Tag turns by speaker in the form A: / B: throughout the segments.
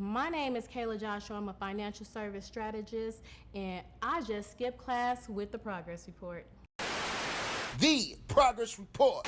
A: My name is Kayla Joshua. I'm a financial service strategist, and I just skipped class with the progress report.
B: The Progress Report.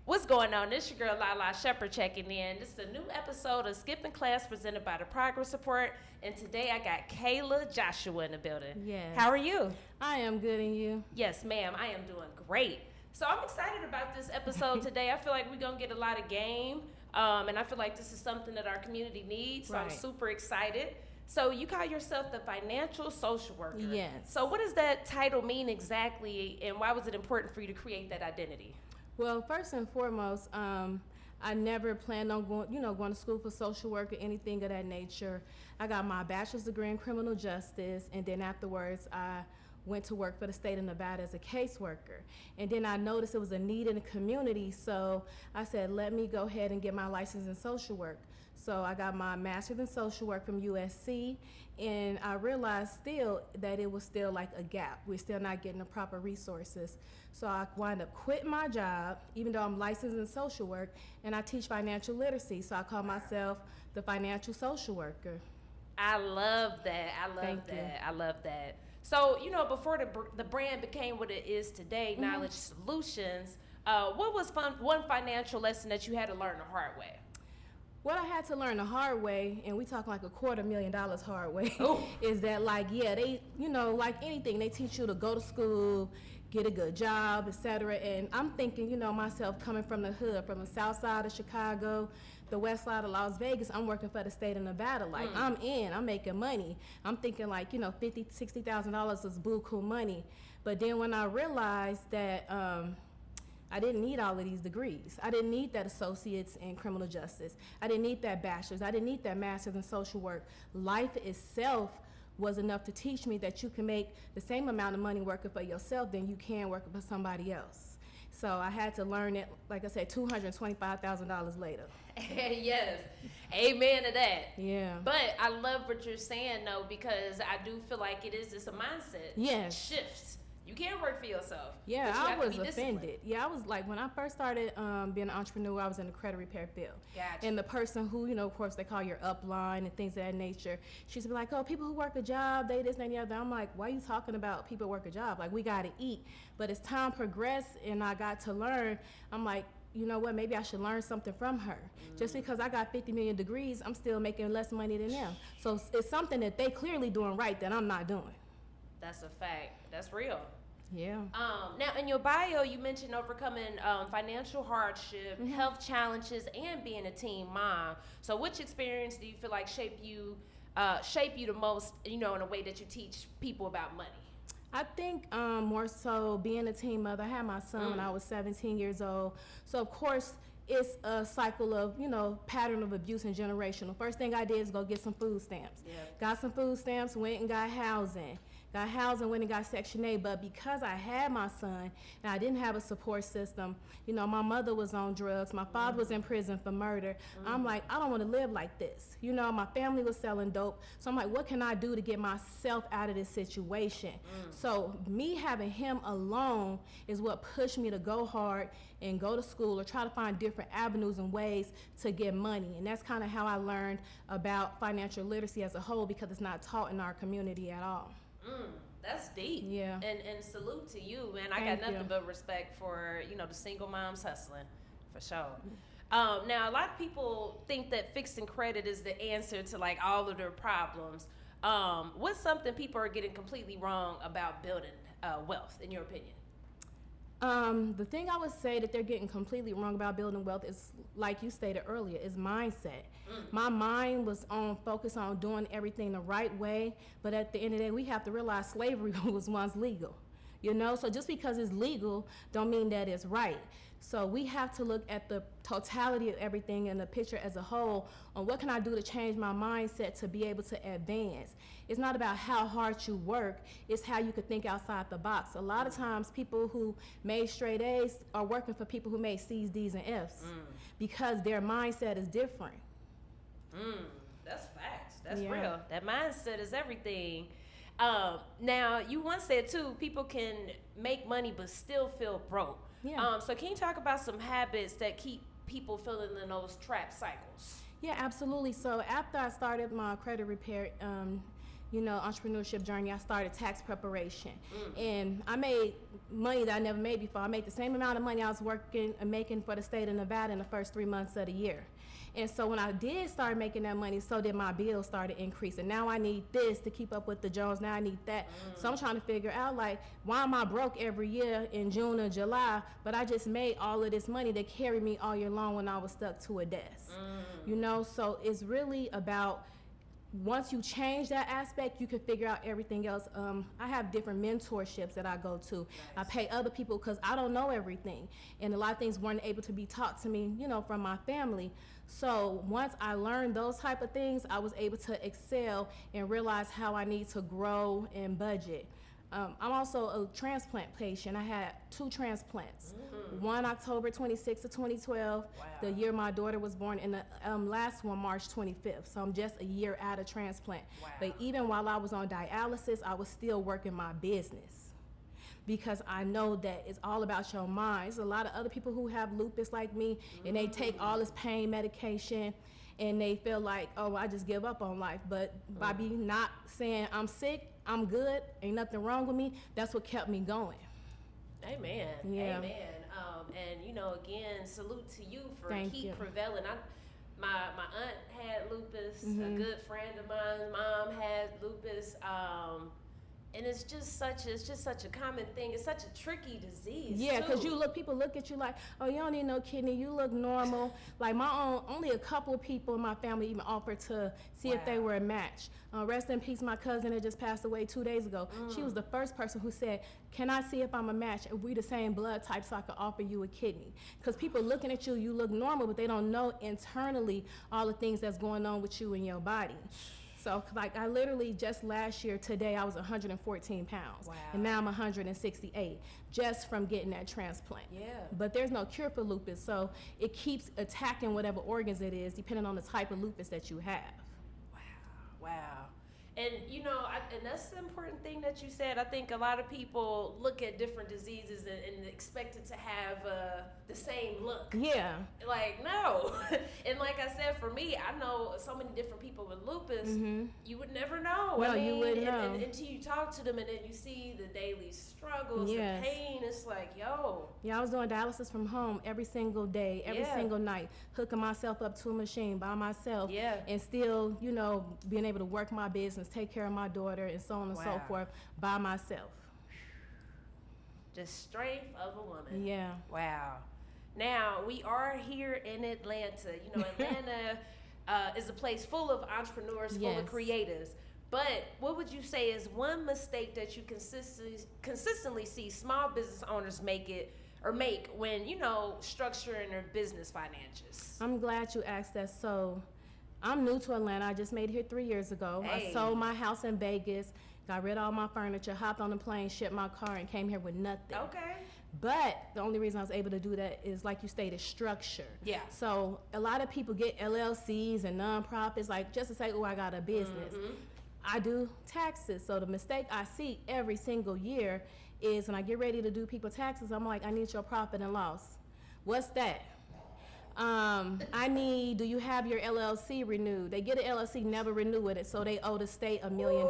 C: What's going on? This your girl Lala Shepherd checking in. This is a new episode of Skipping Class presented by the Progress Report. And today I got Kayla Joshua in the building.
A: Yes.
C: How are you?
A: I am good, and you?
C: Yes, ma'am. I am doing great. So I'm excited about this episode today. I feel like we're going to get a lot of game. And I feel like this is something that our community needs. So I'm super excited. So you call yourself the financial social worker.
A: Yes.
C: So what does that title mean exactly? And why was it important for you to create that identity?
A: Well, first and foremost, I never planned on going to school for social work or anything of that nature. I got my bachelor's degree in criminal justice, and then afterwards I went to work for the state of Nevada as a caseworker. And then I noticed it was a need in the community, so I said, let me go ahead and get my license in social work. So I got my master's in social work from USC, and I realized still that it was still like a gap. We're still not getting the proper resources. So I wound up quitting my job, even though I'm licensed in social work, and I teach financial literacy. So I call myself the financial social worker.
C: I love that. I love that. So, before the brand became what it is today, Knowledge Solutions, what was one financial lesson that you had to learn the hard way?
A: What I had to learn the hard way, and we talk like $250,000 hard way, is that they, like anything, they teach you to go to school, get a good job, etc. And I'm thinking, myself coming from the hood, from the south side of Chicago, the west side of Las Vegas, I'm working for the state of Nevada. I'm making money. I'm thinking $50,000, $60,000 is buku money. But then when I realized that I didn't need all of these degrees. I didn't need that associate's in criminal justice. I didn't need that bachelor's. I didn't need that master's in social work. Life itself was enough to teach me that you can make the same amount of money working for yourself than you can working for somebody else. So I had to learn it, like I said, $225,000 later.
C: Yes, amen to that.
A: Yeah.
C: But I love what you're saying, though, because I do feel like it's a mindset.
A: Yes.
C: Shifts. You can't work for yourself.
A: Yeah, I was offended. Yeah, I was like, when I first started being an entrepreneur, I was in the credit repair field.
C: Gotcha.
A: And the person who, of course, they call your upline and things of that nature, she used to be like, oh, people who work a job, they this and the other. I'm like, why are you talking about people who work a job? Like, we got to eat. But as time progressed and I got to learn, I'm like, you know what, maybe I should learn something from her. Just because I got 50 million degrees, I'm still making less money than them. So it's something that they clearly doing right that I'm not doing.
C: That's a fact. That's real.
A: Yeah.
C: Now, in your bio, you mentioned overcoming financial hardship, health challenges, and being a teen mom. So which experience do you feel like shape you the most, in a way that you teach people about money?
A: I think more so being a teen mother. I had my son when I was 17 years old. So, of course, it's a cycle of, pattern of abuse and generational. First thing I did is go get some food stamps.
C: Yeah.
A: Got some food stamps, went and got housing. Went and got Section 8, but because I had my son and I didn't have a support system, my mother was on drugs, my father was in prison for murder. I'm like, I don't want to live like this. My family was selling dope. So I'm like, what can I do to get myself out of this situation? So me having him alone is what pushed me to go hard and go to school or try to find different avenues and ways to get money. And that's kind of how I learned about financial literacy as a whole, because it's not taught in our community at all.
C: That's deep.
A: Yeah.
C: And salute to you, man. I
A: Thank
C: got nothing
A: you.
C: but respect for, the single moms hustling, for sure. Now, a lot of people think that fixing credit is the answer to, all of their problems. What's something people are getting completely wrong about building wealth, in your opinion?
A: The thing I would say that they're getting completely wrong about building wealth is, like you stated earlier, is mindset. My mind was focused on doing everything the right way, but at the end of the day, we have to realize slavery was once legal. So just because it's legal don't mean that it's right. So we have to look at the totality of everything and the picture as a whole on what can I do to change my mindset to be able to advance. It's not about how hard you work, it's how you could think outside the box. A lot of times people who made straight A's are working for people who made C's, D's, and F's because their mindset is different.
C: That's facts. That's
A: Yeah.
C: real. That mindset is everything. Now, you once said, too, people can make money but still feel broke.
A: Yeah.
C: So can you talk about some habits that keep people feeling in those trap cycles?
A: Yeah, absolutely. So after I started my credit repair, entrepreneurship journey, I started tax preparation. And I made money that I never made before. I made the same amount of money I was working and making for the state of Nevada in the first 3 months of the year. And so when I did start making that money, so did my bills started increasing. Now I need this to keep up with the Jones. Now I need that. So I'm trying to figure out, like, why am I broke every year in June or July, but I just made all of this money that carried me all year long when I was stuck to a desk. So it's really about, once you change that aspect, you can figure out everything else. I have different mentorships that I go to. Nice. I pay other people because I don't know everything. And a lot of things weren't able to be taught to me, from my family. So once I learned those type of things, I was able to excel and realize how I need to grow and budget. I'm also a transplant patient. I had 2 transplants. One October 26th of 2012, the year my daughter was born, and the last one March 25th. So I'm just a year out of transplant. But even while I was on dialysis, I was still working my business, because I know that it's all about your mind. There's a lot of other people who have lupus like me, and they take all this pain medication, and they feel like, oh, I just give up on life. But by me not saying I'm sick, I'm good, ain't nothing wrong with me, that's what kept me going.
C: Amen.
A: Yeah.
C: Amen. And again, salute to you for
A: Thank
C: keep
A: you.
C: prevailing. My aunt had lupus. A good friend of mine's mom had lupus. And it's just such a common thing. It's such a tricky disease.
A: Yeah, because people look at you like, oh, you don't need no kidney, you look normal. Like only a couple of people in my family even offered to see if they were a match. Rest in peace, my cousin that just passed away 2 days ago. She was the first person who said, can I see if I'm a match, if we the same blood type, so I could offer you a kidney? Because people looking at you, you look normal, but they don't know internally all the things that's going on with you in your body. So, like, I literally just last year, today, I was 114 pounds.
C: Wow.
A: And now I'm 168, just from getting that transplant.
C: Yeah.
A: But there's no cure for lupus, so it keeps attacking whatever organs it is, depending on the type of lupus that you have.
C: Wow. And, and that's the important thing that you said. I think a lot of people look at different diseases and expect it to have the same look.
A: Yeah.
C: Like, no. And like I said, for me, I know so many different people with lupus. You would never know.
A: No, you wouldn't know.
C: Until you talk to them and then you see the daily struggles, the pain. It's like, yo.
A: Yeah, I was doing dialysis from home every single day, every single night, hooking myself up to a machine by myself.
C: Yeah.
A: And still, being able to work my business, take care of my daughter, and so on and so forth by myself.
C: Just strength of a woman.
A: Yeah.
C: Wow. Now, we are here in Atlanta. Atlanta is a place full of entrepreneurs, full of creatives. But what would you say is one mistake that you consistently see small business owners make when, structuring their business finances?
A: I'm glad you asked that. So I'm new to Atlanta. I just made it here 3 years ago.
C: Hey.
A: I sold my house in Vegas, got rid of all my furniture, hopped on the plane, shipped my car, and came here with nothing.
C: Okay.
A: But the only reason I was able to do that is, like you stated, structure.
C: Yeah.
A: So a lot of people get LLCs and nonprofits, like, just to say, oh, I got a business. I do taxes. So the mistake I see every single year is when I get ready to do people's taxes, I'm like, I need your profit and loss. What's that? Do you have your LLC renewed? They get an LLC, never renew it, so they owe the state $1 million.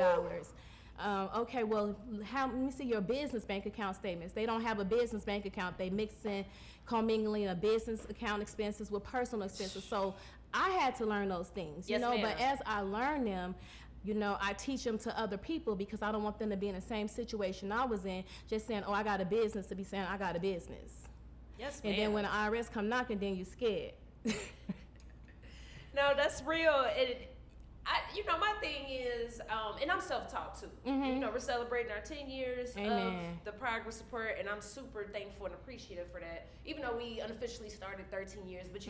A: Okay, well, let me see your business bank account statements. They don't have a business bank account. They commingling a business account expenses with personal expenses. So I had to learn those things,
C: Yes, ma'am.
A: but as I learn them, I teach them to other people, because I don't want them to be in the same situation I was in, just saying, oh, I got a business, to be saying I got a business.
C: Yes,
A: And then when the IRS come knocking, then you scared.
C: No, that's real. My thing is, and I'm self-taught too. We're celebrating our 10 years of the progress report, and I'm super thankful and appreciative for that. Even though we unofficially started 13 years, but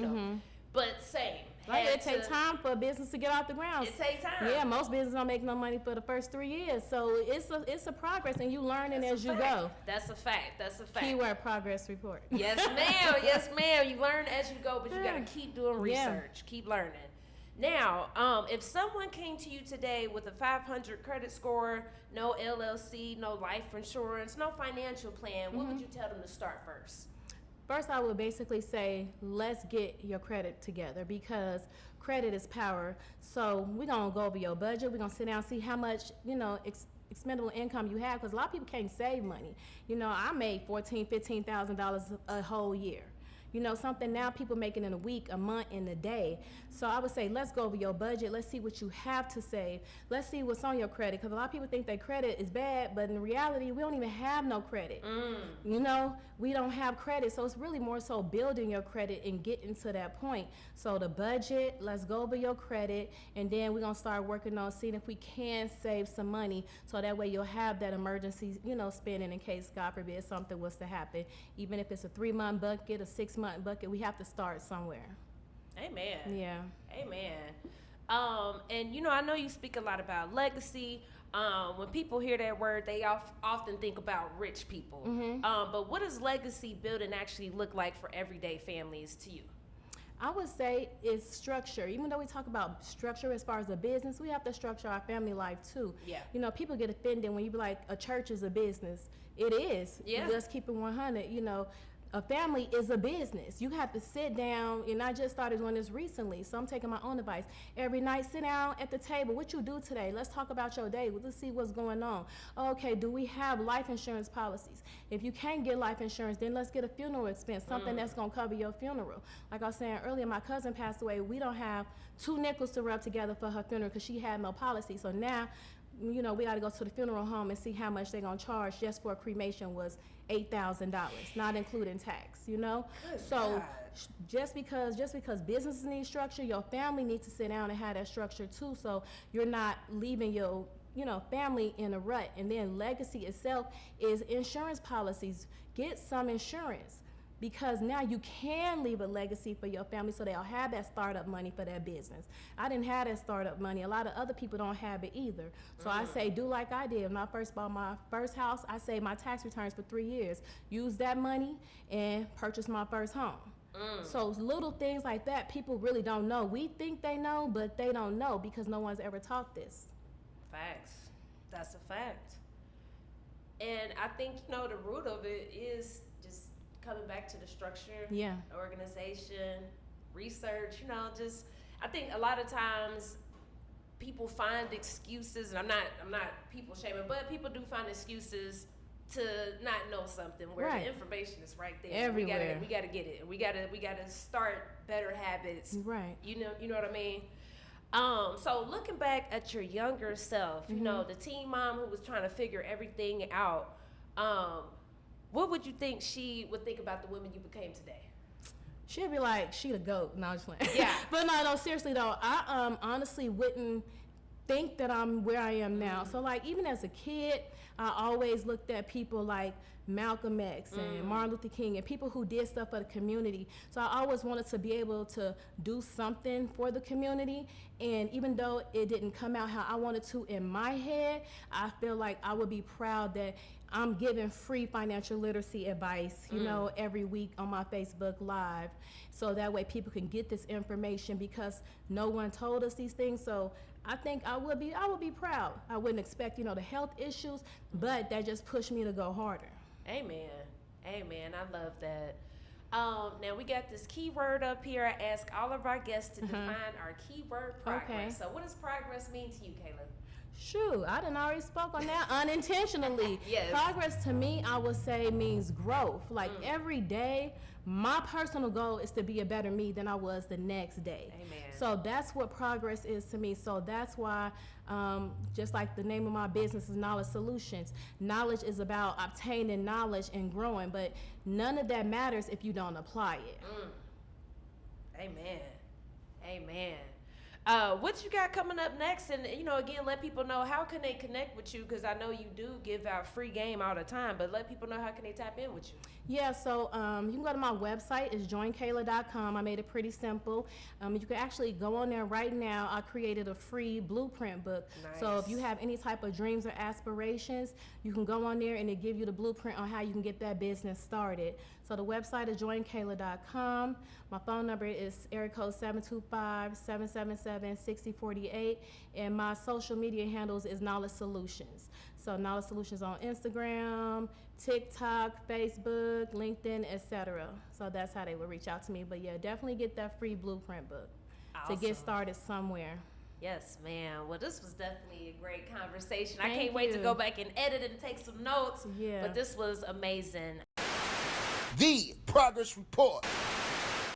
C: but same.
A: Like, it takes time for a business to get off the ground.
C: It takes time.
A: Yeah, most businesses don't make no money for the first 3 years, so it's a progress, and you learning as you go.
C: That's a fact.
A: Keyword progress report.
C: Yes, ma'am. Yes, ma'am. You learn as you go, but you got to keep doing research. Keep learning. Now, if someone came to you today with a 500 credit score, no LLC, no life insurance, no financial plan, what would you tell them to start first?
A: First, I would basically say, let's get your credit together, because credit is power. So we're going to go over your budget. We're going to sit down, see how much, expendable income you have, because a lot of people can't save money. I made $14,000, $15,000 a whole year. Something now people making in a week, a month, in a day. So I would say, let's go over your budget. Let's see what you have to save. Let's see what's on your credit, because a lot of people think that credit is bad, but in reality, we don't even have no credit. We don't have credit. So it's really more so building your credit and getting to that point. So the budget, let's go over your credit, and then we're going to start working on seeing if we can save some money, so that way you'll have that emergency, spending in case, God forbid, something was to happen. Even if it's a 3-month bucket, a 6-month bucket, we have to start somewhere.
C: Amen.
A: Yeah.
C: Amen. And I know you speak a lot about legacy. When people hear that word, they often think about rich people. But what does legacy building actually look like for everyday families to you?
A: I would say it's structure. Even though we talk about structure as far as a business, we have to structure our family life too.
C: Yeah.
A: People get offended when you be like, a church is a business. It is.
C: Yeah.
A: Just keep it 100. A family is a business. You have to sit down, and I just started doing this recently, so I'm taking my own advice. Every night, sit down at the table. What you do today? Let's talk about your day. Let's see what's going on. Okay, do we have life insurance policies? If you can't get life insurance, then let's get a funeral expense, something that's going to cover your funeral. Like I was saying earlier, my cousin passed away. We don't have 2 nickels to rub together for her funeral because she had no policy. So now, we got to go to the funeral home and see how much they're going to charge just for a cremation was $8,000, not including tax, So just because businesses need structure, your family needs to sit down and have that structure too, so you're not leaving your family in a rut. And then legacy itself is insurance policies. Get some insurance, because now you can leave a legacy for your family, so they'll have that startup money for their business. I didn't have that startup money. A lot of other people don't have it either. So I say, do like I did. When I first bought my first house, I saved my tax returns for 3 years. Use that money and purchase my first home. So little things like that, people really don't know. We think they know, but they don't know because no one's ever taught this.
C: Facts. That's a fact. And I think, the root of it is just coming back to the structure, organization, research, I think a lot of times people find excuses, and I'm not people shaming, but people do find excuses to not know something where the information is right there.
A: Everywhere.
C: We gotta get it. We gotta start better habits.
A: Right.
C: You know what I mean? So looking back at your younger self, the teen mom who was trying to figure everything out, what would you think she would think about the woman you became today?
A: She'd be like, she the GOAT. No, I'm just playing.
C: Yeah.
A: But no, seriously though, I honestly wouldn't think that I'm where I am now. So like, even as a kid, I always looked at people like Malcolm X and Martin Luther King and people who did stuff for the community. So I always wanted to be able to do something for the community. And even though it didn't come out how I wanted to in my head, I feel like I would be proud that I'm giving free financial literacy advice, every week on my Facebook Live. So that way people can get this information, because no one told us these things. So I think I would be proud. I wouldn't expect, the health issues, but that just pushed me to go harder.
C: Amen. I love that. Now we got this keyword up here. I ask all of our guests to define our keyword progress.
A: Okay.
C: So what does progress mean to you, Kayla?
A: Shoot, I done already spoke on that unintentionally.
C: Yes.
A: Progress to me, I would say, means growth. Like every day, my personal goal is to be a better me than I was the next day.
C: Amen.
A: So that's what progress is to me. So that's why, just like the name of my business is Knowledge Solutions. Knowledge is about obtaining knowledge and growing, but none of that matters if you don't apply it.
C: Amen. What you got coming up next? And, again, let people know, how can they connect with you? Because I know you do give out free game all the time, but let people know, how can they tap in with you?
A: Yeah, so you can go to my website. It's joinkayla.com. I made it pretty simple. You can actually go on there right now. I created a free blueprint book.
C: Nice.
A: So if you have any type of dreams or aspirations, you can go on there and it give you the blueprint on how you can get that business started. So the website is joinkayla.com. My phone number is area code 725-777-6048. And my social media handles is Knowledge Solutions. So Knowledge Solutions on Instagram, TikTok, Facebook, LinkedIn, etc. So that's how they would reach out to me. But yeah, definitely get that free blueprint book. to get started somewhere.
C: Yes, ma'am. Well, this was definitely a great conversation. I
A: Thank
C: can't wait to
A: you.
C: go back and edit and take some notes.
A: Yeah.
C: But this was amazing.
B: The Progress Report.